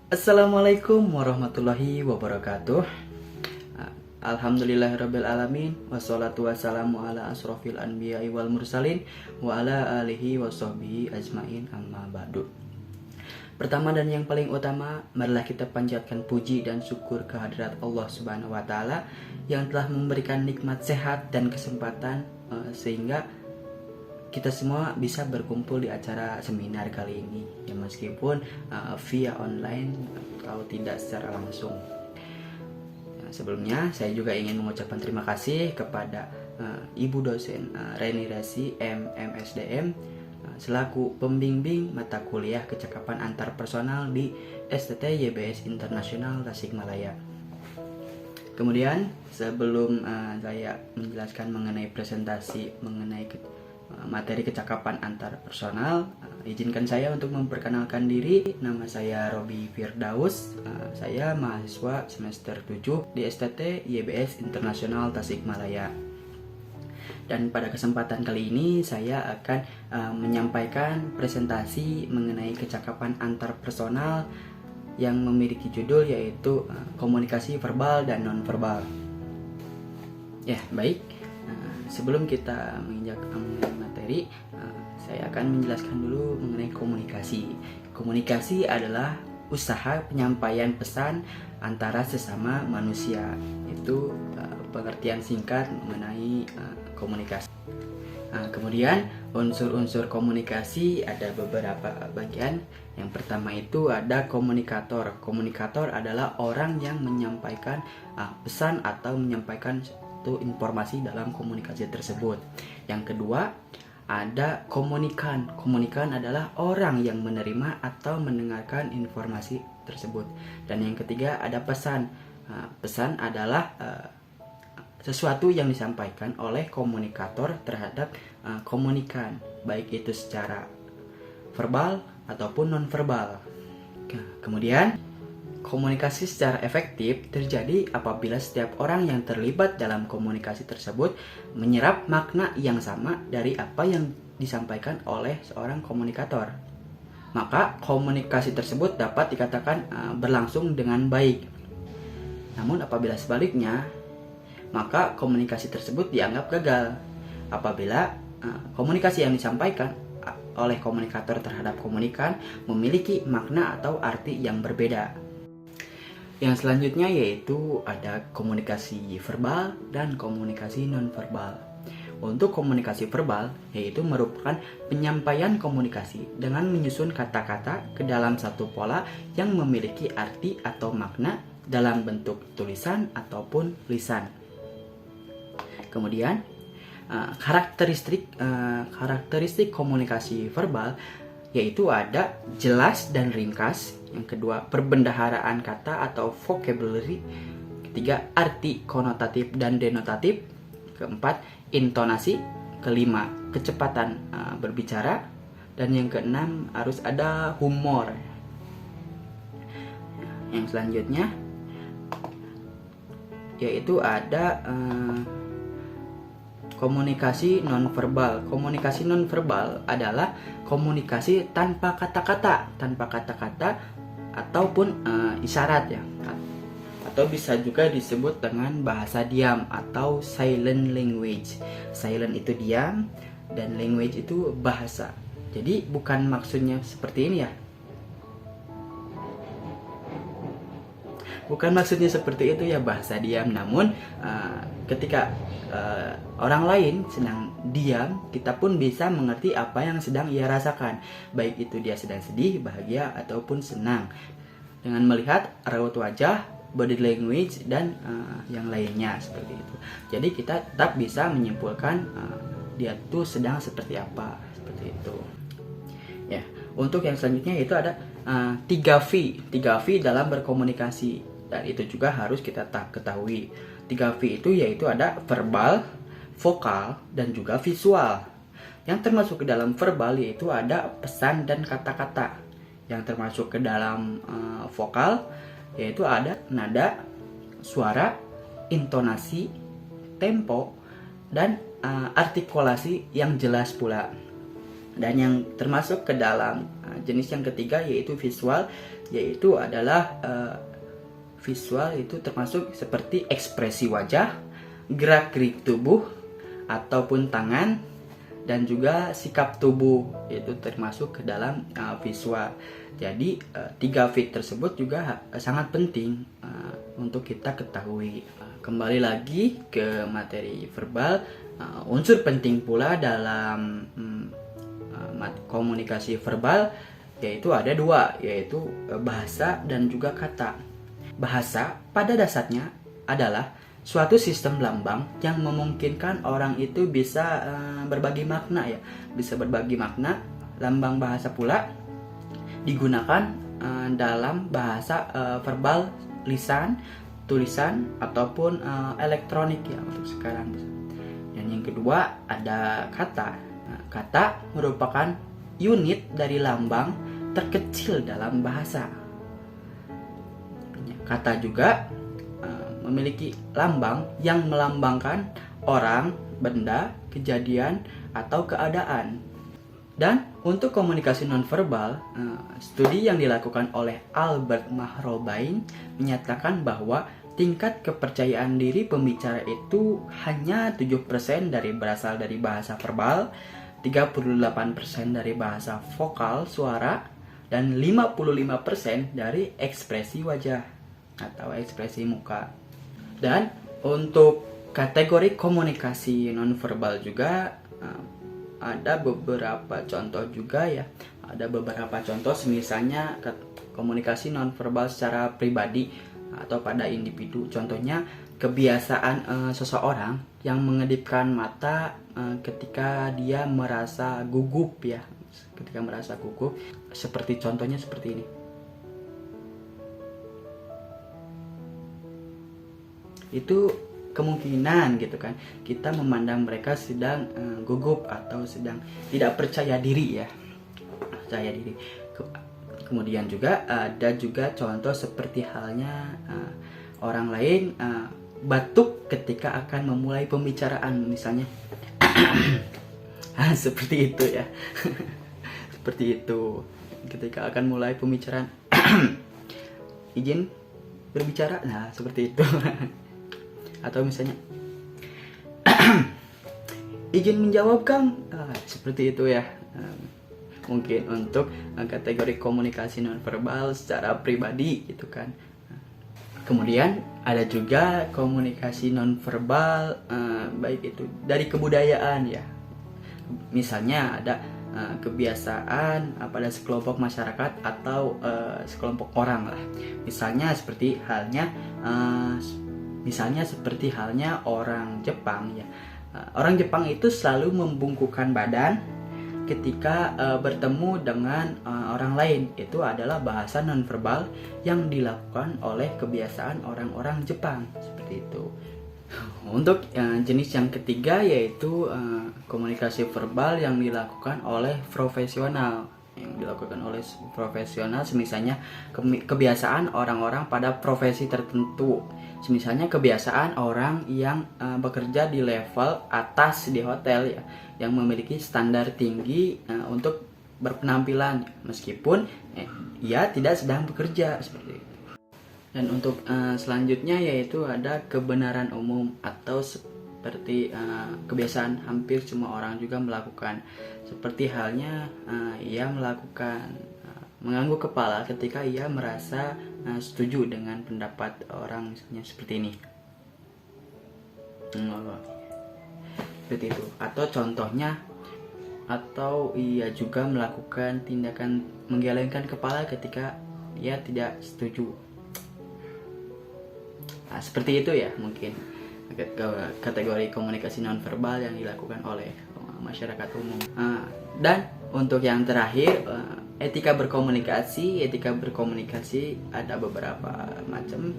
Assalamualaikum warahmatullahi wabarakatuh. Alhamdulillahirabbil alamin wassalatu wassalamu ala asrofil anbiya'i wal mursalin wa ala alihi washabbihi ajmain amma ba'du. Pertama dan yang paling utama, marilah kita panjatkan puji dan syukur kehadirat Allah Subhanahu wa taala yang telah memberikan nikmat sehat dan kesempatan sehingga kita semua bisa berkumpul di acara seminar kali ini ya, meskipun via online atau tidak secara langsung. Sebelumnya saya juga ingin mengucapkan terima kasih kepada Ibu dosen Reni Rasi MMSDM selaku pembimbing mata kuliah kecakapan antar personal di STT YBS Internasional Tasikmalaya. Kemudian sebelum saya menjelaskan mengenai presentasi mengenai materi kecakapan antar personal, izinkan saya untuk memperkenalkan diri. Nama saya Robi Firdaus. Saya mahasiswa semester 7 di STT YBS Internasional Tasikmalaya. Dan pada kesempatan kali ini saya akan menyampaikan presentasi mengenai kecakapan antar personal yang memiliki judul yaitu komunikasi verbal dan nonverbal. Ya, baik. Sebelum kita menginjak materi, saya akan menjelaskan dulu mengenai komunikasi. Komunikasi adalah usaha penyampaian pesan antara sesama manusia. Itu pengertian singkat mengenai komunikasi. Kemudian unsur-unsur komunikasi ada beberapa bagian. Yang pertama itu ada komunikator. Komunikator adalah orang yang menyampaikan pesan atau menyampaikan informasi dalam komunikasi tersebut. Yang kedua ada komunikan. Komunikan adalah orang yang menerima atau mendengarkan informasi tersebut. Dan yang ketiga ada pesan. Pesan adalah sesuatu yang disampaikan oleh komunikator terhadap komunikan, baik itu secara verbal ataupun nonverbal. Kemudian komunikasi secara efektif terjadi apabila setiap orang yang terlibat dalam komunikasi tersebut menyerap makna yang sama dari apa yang disampaikan oleh seorang komunikator. Maka komunikasi tersebut dapat dikatakan berlangsung dengan baik. Namun apabila sebaliknya, maka komunikasi tersebut dianggap gagal apabila komunikasi yang disampaikan oleh komunikator terhadap komunikan memiliki makna atau arti yang berbeda. Yang selanjutnya yaitu ada komunikasi verbal dan komunikasi nonverbal. Untuk komunikasi verbal yaitu merupakan penyampaian komunikasi dengan menyusun kata-kata ke dalam satu pola yang memiliki arti atau makna dalam bentuk tulisan ataupun lisan. Kemudian karakteristik komunikasi verbal yaitu ada jelas dan ringkas. Yang kedua, perbendaharaan kata atau vocabulary. Ketiga, arti konotatif dan denotatif. Keempat, intonasi. Kelima, kecepatan berbicara. Dan yang keenam, harus ada humor. Yang selanjutnya yaitu ada komunikasi nonverbal. Komunikasi nonverbal adalah komunikasi tanpa kata-kata ataupun isyarat ya. Atau bisa juga disebut dengan bahasa diam atau silent language. Silent itu diam dan language itu bahasa. Jadi bukan maksudnya seperti ini ya. Bukan maksudnya seperti itu ya bahasa diam, namun ketika orang lain sedang diam, kita pun bisa mengerti apa yang sedang ia rasakan, baik itu dia sedang sedih, bahagia, ataupun senang, dengan melihat raut wajah, body language, dan yang lainnya seperti itu. Jadi kita tetap bisa menyimpulkan dia tuh sedang seperti apa, seperti itu. Ya, untuk yang selanjutnya itu ada 3V dalam berkomunikasi. Dan itu juga harus kita ketahui. 3V itu yaitu ada verbal, vokal, dan juga visual. Yang termasuk ke dalam verbal yaitu ada pesan dan kata-kata. Yang termasuk ke dalam vokal yaitu ada nada, suara, intonasi, tempo, dan artikulasi yang jelas pula. Dan yang termasuk ke dalam jenis yang ketiga yaitu visual, yaitu adalah visual itu termasuk seperti ekspresi wajah, gerak-gerik tubuh ataupun tangan, dan juga sikap tubuh, itu termasuk ke dalam visual. Jadi 3 fit tersebut juga sangat penting untuk kita ketahui. Kembali lagi ke materi verbal, unsur penting pula dalam komunikasi verbal yaitu ada 2, yaitu bahasa dan juga kata. Bahasa pada dasarnya adalah suatu sistem lambang yang memungkinkan orang itu bisa berbagi makna ya, bisa berbagi makna. Lambang bahasa pula digunakan dalam bahasa verbal, lisan, tulisan ataupun elektronik ya untuk sekarang. Dan yang kedua ada kata. Kata merupakan unit dari lambang terkecil dalam bahasa. Kata juga memiliki lambang yang melambangkan orang, benda, kejadian, atau keadaan. Dan untuk komunikasi nonverbal, studi yang dilakukan oleh Albert Mahrobain menyatakan bahwa tingkat kepercayaan diri pembicara itu hanya 7% berasal dari bahasa verbal, 38% dari bahasa vokal suara, dan 55% dari ekspresi wajah atau ekspresi muka. Dan untuk kategori komunikasi nonverbal juga ada beberapa contoh juga ya. Ada beberapa contoh, misalnya komunikasi nonverbal secara pribadi atau pada individu. Contohnya kebiasaan seseorang yang mengedipkan mata ketika dia merasa gugup ya. Ketika merasa gugup, seperti contohnya seperti ini. Itu kemungkinan gitu kan, kita memandang mereka sedang gugup atau sedang tidak percaya diri ya, percaya diri. Kemudian juga ada juga contoh seperti halnya orang lain batuk ketika akan memulai pembicaraan misalnya. Seperti itu ya. Seperti itu ketika akan mulai pembicaraan. Izin berbicara, nah seperti itu. Atau misalnya izin menjawab Kang, seperti itu ya. Mungkin untuk kategori komunikasi nonverbal secara pribadi gitu kan. Kemudian ada juga komunikasi nonverbal baik itu dari kebudayaan ya. Misalnya ada kebiasaan pada sekelompok masyarakat atau sekelompok orang lah. Misalnya seperti halnya orang Jepang ya. Orang Jepang itu selalu membungkukkan badan ketika bertemu dengan orang lain. Itu adalah bahasa nonverbal yang dilakukan oleh kebiasaan orang-orang Jepang seperti itu. Untuk jenis yang ketiga yaitu komunikasi verbal yang dilakukan oleh profesional. Misalnya kebiasaan orang-orang pada profesi tertentu. Misalnya kebiasaan orang yang bekerja di level atas di hotel ya, yang memiliki standar tinggi untuk berpenampilan meskipun ia tidak sedang bekerja seperti itu. Dan untuk selanjutnya yaitu ada kebenaran umum atau seperti kebiasaan hampir semua orang juga melakukan. Seperti halnya ia melakukan mengangguk kepala ketika ia merasa setuju dengan pendapat orang, misalnya seperti ini. Seperti itu. Atau contohnya, atau ia juga melakukan tindakan menggelengkan kepala ketika ia tidak setuju. Nah, seperti itu ya mungkin kategori komunikasi nonverbal yang dilakukan oleh masyarakat umum. Dan untuk yang terakhir, etika berkomunikasi ada beberapa macam.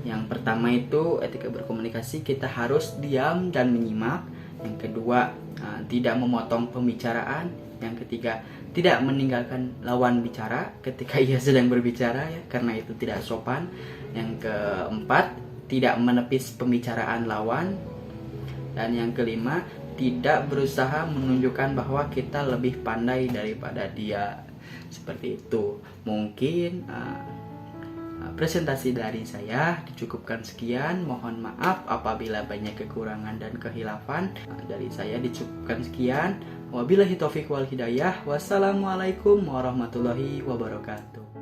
Yang pertama itu etika berkomunikasi, kita harus diam dan menyimak. Yang kedua, tidak memotong pembicaraan. Yang ketiga, tidak meninggalkan lawan bicara ketika ia sedang berbicara ya, karena itu tidak sopan. Yang keempat, tidak menepis pembicaraan lawan. Dan yang kelima, tidak berusaha menunjukkan bahwa kita lebih pandai daripada dia. Seperti itu. Mungkin presentasi dari saya dicukupkan sekian. Mohon maaf apabila banyak kekurangan dan kehilafan. Dari saya dicukupkan sekian. Wabillahi taufiq wal hidayah. Wassalamualaikum warahmatullahi wabarakatuh.